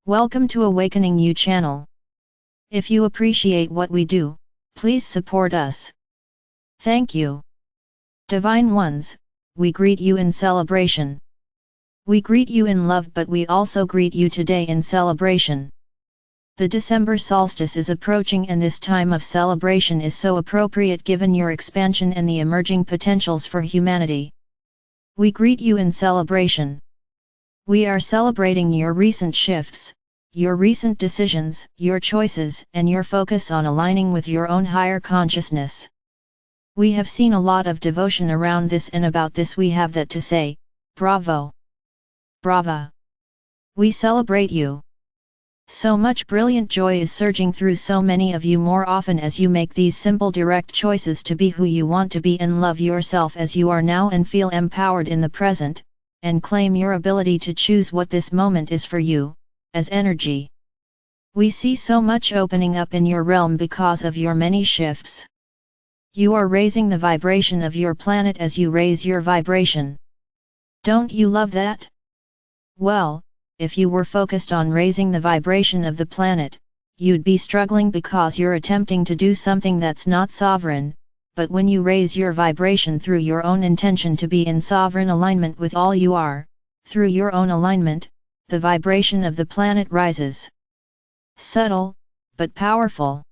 Welcome to Awakening You channel. If you appreciate what we do, please support us. Thank you. Divine Ones, we greet you in celebration. We greet you in love, but we also greet you today in celebration. The December solstice is approaching, and this time of celebration is so appropriate given your expansion and the emerging potentials for humanity. We greet you in celebration. We are celebrating your recent shifts, your recent decisions, your choices, and your focus on aligning with your own higher consciousness. We have seen a lot of devotion around this, and about this we have that to say. Bravo! Brava! We celebrate you. So much brilliant joy is surging through so many of you more often as you make these simple direct choices to be who you want to be and love yourself as you are now, and feel empowered in the present, and claim your ability to choose what this moment is for you, as energy. We see so much opening up in your realm because of your many shifts. You are raising the vibration of your planet as you raise your vibration. Don't you love that? Well, if you were focused on raising the vibration of the planet, you'd be struggling because you're attempting to do something that's not sovereign. But when you raise your vibration through your own intention to be in sovereign alignment with all you are, through your own alignment, the vibration of the planet rises. Subtle, but powerful.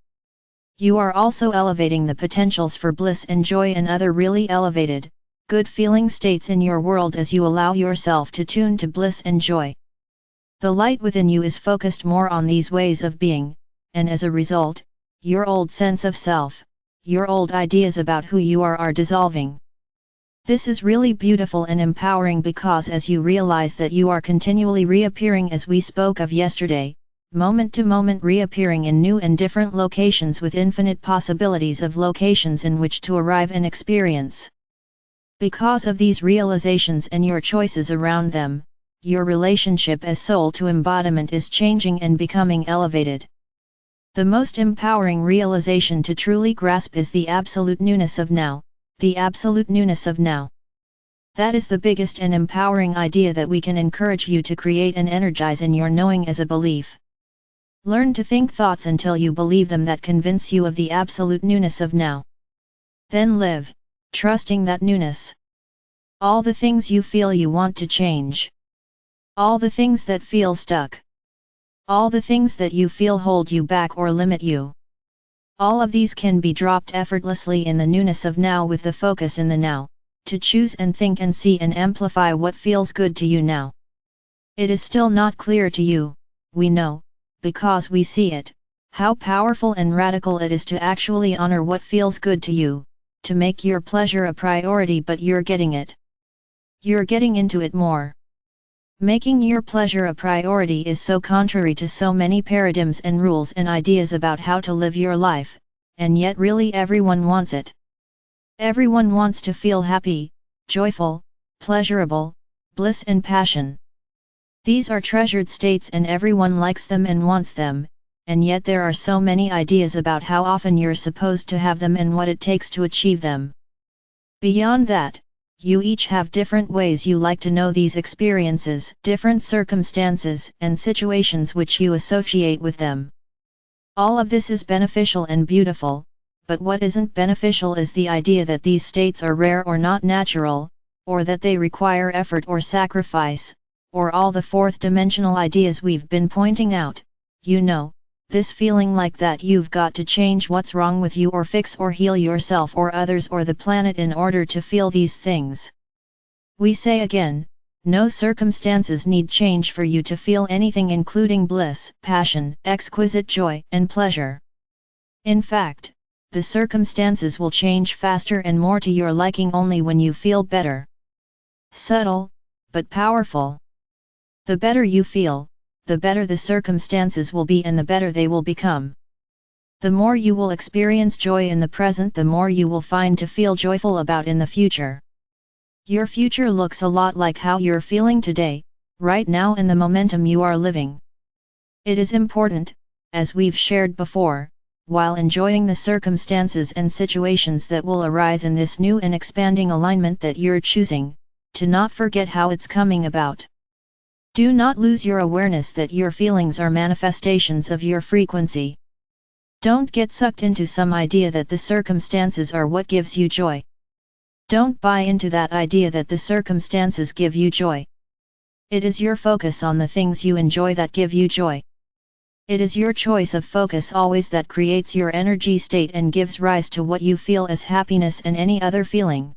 You are also elevating the potentials for bliss and joy and other really elevated, good feeling states in your world as you allow yourself to tune to bliss and joy. The light within you is focused more on these ways of being, and as a result, your old sense of self, your old ideas about who you are dissolving. This is really beautiful and empowering because as you realize that you are continually reappearing, as we spoke of yesterday, moment to moment reappearing in new and different locations with infinite possibilities of locations in which to arrive and experience. Because of these realizations and your choices around them, your relationship as soul to embodiment is changing and becoming elevated. The most empowering realization to truly grasp is the absolute newness of now, the absolute newness of now. That is the biggest and empowering idea that we can encourage you to create and energize in your knowing as a belief. Learn to think thoughts until you believe them that convince you of the absolute newness of now. Then live, trusting that newness. All the things you feel you want to change. All the things that feel stuck. All the things that you feel hold you back or limit you. All of these can be dropped effortlessly in the newness of now with the focus in the now, to choose and think and see and amplify what feels good to you now. It is still not clear to you, we know, because we see it, how powerful and radical it is to actually honor what feels good to you, to make your pleasure a priority, but you're getting it. You're getting into it more. Making your pleasure a priority is so contrary to so many paradigms and rules and ideas about how to live your life, and yet really everyone wants it. Everyone wants to feel happy, joyful, pleasurable, bliss and passion. These are treasured states and everyone likes them and wants them, and yet there are so many ideas about how often you're supposed to have them and what it takes to achieve them. Beyond that, you each have different ways you like to know these experiences, different circumstances and situations which you associate with them. All of this is beneficial and beautiful, but what isn't beneficial is the idea that these states are rare or not natural, or that they require effort or sacrifice, or all the fourth-dimensional ideas we've been pointing out. You know, this feeling like that you've got to change what's wrong with you or fix or heal yourself or others or the planet in order to feel these things. We say again, no circumstances need change for you to feel anything, including bliss, passion, exquisite joy, and pleasure. In fact, the circumstances will change faster and more to your liking only when you feel better. Subtle, but powerful. The better you feel, the better the circumstances will be and the better they will become. The more you will experience joy in the present, the more you will find to feel joyful about in the future. Your future looks a lot like how you're feeling today, right now, and the momentum you are living. It is important, as we've shared before, while enjoying the circumstances and situations that will arise in this new and expanding alignment that you're choosing, to not forget how it's coming about. Do not lose your awareness that your feelings are manifestations of your frequency. Don't get sucked into some idea that the circumstances are what gives you joy. Don't buy into that idea that the circumstances give you joy. It is your focus on the things you enjoy that give you joy. It is your choice of focus always that creates your energy state and gives rise to what you feel as happiness and any other feeling.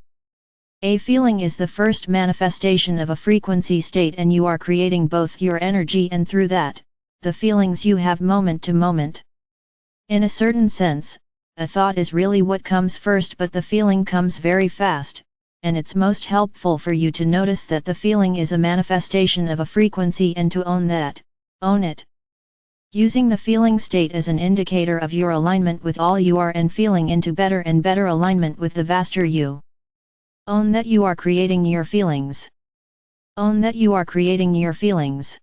A feeling is the first manifestation of a frequency state, and you are creating both your energy and through that, the feelings you have moment to moment. In a certain sense, a thought is really what comes first, but the feeling comes very fast, and it's most helpful for you to notice that the feeling is a manifestation of a frequency and to own that, own it. Using the feeling state as an indicator of your alignment with all you are and feeling into better and better alignment with the vaster you. Own that you are creating your feelings. Own that you are creating your feelings.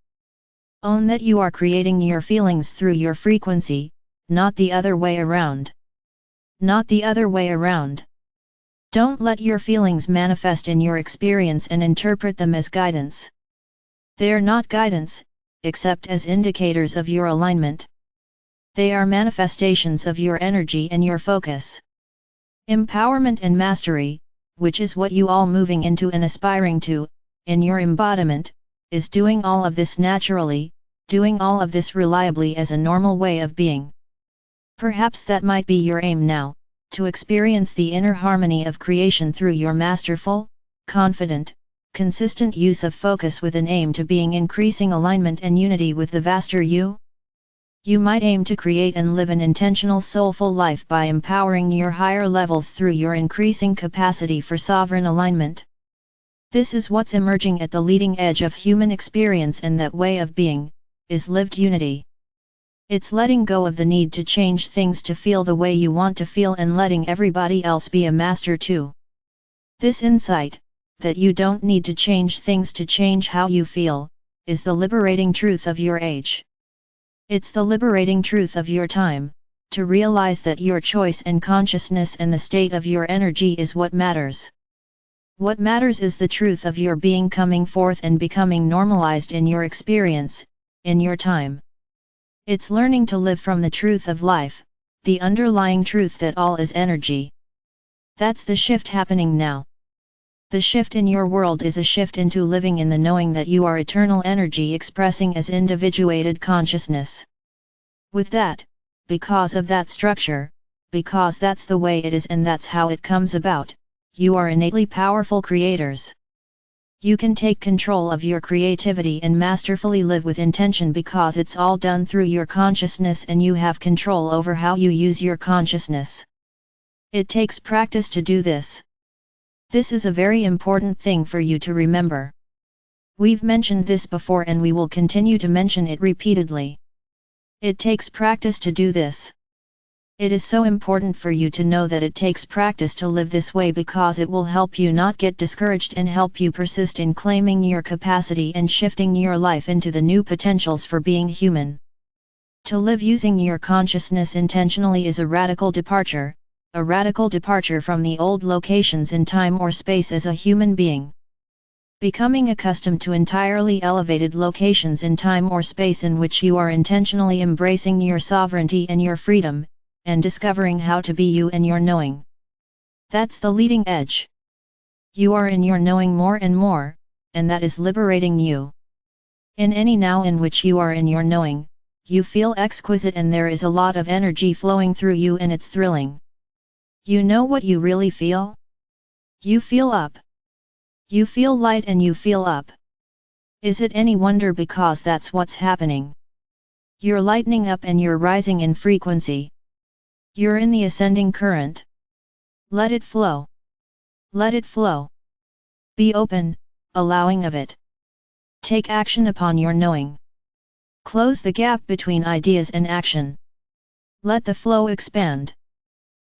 Own that you are creating your feelings through your frequency, not the other way around. Not the other way around. Don't let your feelings manifest in your experience and interpret them as guidance. They are not guidance, except as indicators of your alignment. They are manifestations of your energy and your focus. Empowerment and mastery, which is what you all moving into and aspiring to, in your embodiment, is doing all of this naturally, doing all of this reliably as a normal way of being. Perhaps that might be your aim now, to experience the inner harmony of creation through your masterful, confident, consistent use of focus with an aim to being increasing alignment and unity with the vaster you. You might aim to create and live an intentional soulful life by empowering your higher levels through your increasing capacity for sovereign alignment. This is what's emerging at the leading edge of human experience, and that way of being is lived unity. It's letting go of the need to change things to feel the way you want to feel and letting everybody else be a master too. This insight, that you don't need to change things to change how you feel, is the liberating truth of your age. It's the liberating truth of your time, to realize that your choice and consciousness and the state of your energy is what matters. What matters is the truth of your being coming forth and becoming normalized in your experience, in your time. It's learning to live from the truth of life, the underlying truth that all is energy. That's the shift happening now. The shift in your world is a shift into living in the knowing that you are eternal energy expressing as individuated consciousness. With that, because of that structure, because that's the way it is and that's how it comes about, you are innately powerful creators. You can take control of your creativity and masterfully live with intention because it's all done through your consciousness and you have control over how you use your consciousness. It takes practice to do this. This is a very important thing for you to remember. We've mentioned this before and we will continue to mention it repeatedly. It takes practice to do this. It is so important for you to know that it takes practice to live this way because it will help you not get discouraged and help you persist in claiming your capacity and shifting your life into the new potentials for being human. To live using your consciousness intentionally is a radical departure from the old locations in time or space as a human being. Becoming accustomed to entirely elevated locations in time or space in which you are intentionally embracing your sovereignty and your freedom, and discovering how to be you and your knowing. That's the leading edge. You are in your knowing more and more, and that is liberating you. In any now in which you are in your knowing, you feel exquisite and there is a lot of energy flowing through you and it's thrilling. You know what you really feel? You feel up. You feel light and you feel up. Is it any wonder because that's what's happening? You're lightening up and you're rising in frequency. You're in the ascending current. Let it flow. Let it flow. Be open, allowing of it. Take action upon your knowing. Close the gap between ideas and action. Let the flow expand.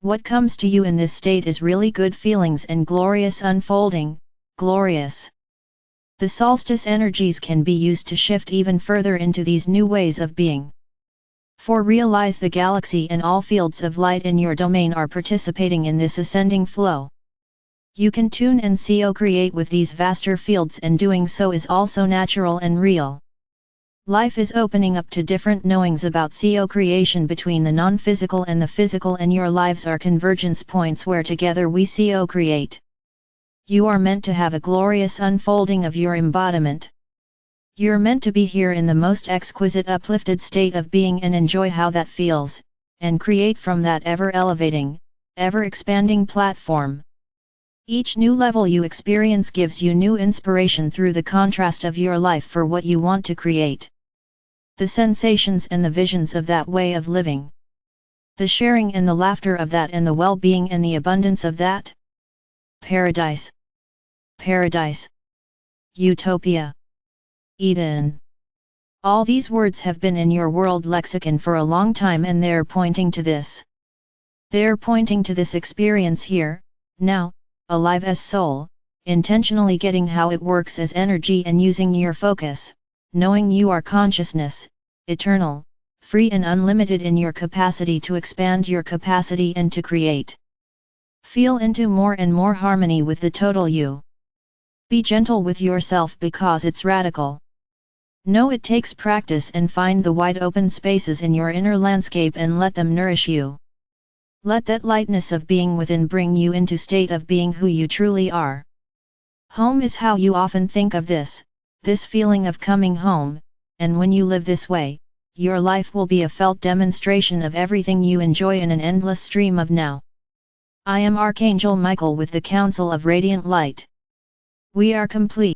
What comes to you in this state is really good feelings and glorious unfolding, glorious. The solstice energies can be used to shift even further into these new ways of being. For realize the galaxy and all fields of light in your domain are participating in this ascending flow. You can tune and co-create with these vaster fields, and doing so is also natural and real. Life is opening up to different knowings about co-creation between the non-physical and the physical, and your lives are convergence points where together we co-create. You are meant to have a glorious unfolding of your embodiment. You're meant to be here in the most exquisite uplifted state of being and enjoy how that feels, and create from that ever-elevating, ever-expanding platform. Each new level you experience gives you new inspiration through the contrast of your life for what you want to create. The sensations and the visions of that way of living. The sharing and the laughter of that, and the well-being and the abundance of that. Paradise. Paradise. Utopia. Eden. All these words have been in your world lexicon for a long time, and they're pointing to this. They're pointing to this experience here, now, alive as soul, intentionally getting how it works as energy and using your focus, knowing you are consciousness, eternal, free and unlimited in your capacity to expand your capacity and to create. Feel into more and more harmony with the total you. Be gentle with yourself because it's radical. Know it takes practice, and find the wide open spaces in your inner landscape and let them nourish you. Let that lightness of being within bring you into state of being who you truly are. Home is how you often think of this feeling of coming home, and when you live this way, your life will be a felt demonstration of everything you enjoy in an endless stream of now. I am Archangel Michael with the Council of Radiant Light. We are complete.